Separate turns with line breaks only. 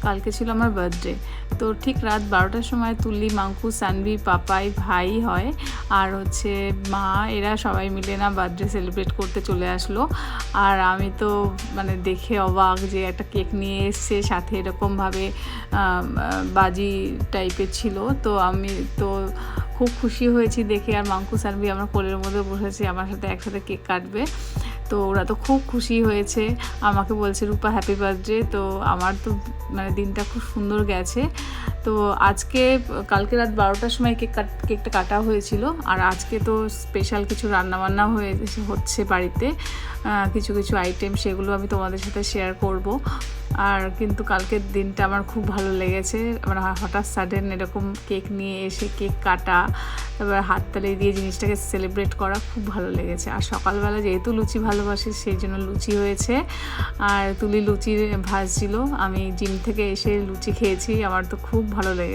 কালকে ছিল আমার বার্থডে। তো ঠিক রাত 12টার সময় তুলি, মাঙ্কু, সানভি, পাপাই, ভাই হয় আর হচ্ছে মা, এরা সবাই মিলে না বার্থডে সেলিব্রেট করতে চলে আসলো। আর আমি তো মানে দেখে অবাক যে একটা কেক নিয়ে এসছে, সাথে এরকমভাবে বাজি টাইপের ছিল। তো আমি তো খুব খুশি হয়েছি দেখে। আর মাঙ্কু, সানভি আমার কোলের মধ্যে বসেছে, আমার সাথে একসাথে কেক কাটবে। তো ওরা তো খুব খুশি হয়েছে, আমাকে বলছে রূপা হ্যাপি বার্থডে। তো আমার তো মানে দিনটা খুব সুন্দর গেছে। তো আজকে কালকে রাত 12টার সময় কেকটা কাটা হয়েছিল। আর আজকে তো স্পেশাল কিছু রান্নাবান্না হচ্ছে বাড়িতে, কিছু কিছু আইটেম, সেগুলো আমি তোমাদের সাথে শেয়ার করব। আর কিন্তু কালকের দিনটা আমার খুব ভালো লেগেছে, মানে হঠাৎ সাডেন এরকম কেক নিয়ে এসে কেক কাটা, তারপর হাততালি দিয়ে জিনিসটাকে সেলিব্রেট করা খুব ভালো লেগেছে। আর সকালবেলা যেহেতু লুচি ভালোবাসে সেই জন্য লুচি হয়েছে, আর তুলি লুচি ভাজছিল। আমি জিম থেকে এসে লুচি খেয়েছি, আমার তো খুব ভালো লেগেছে।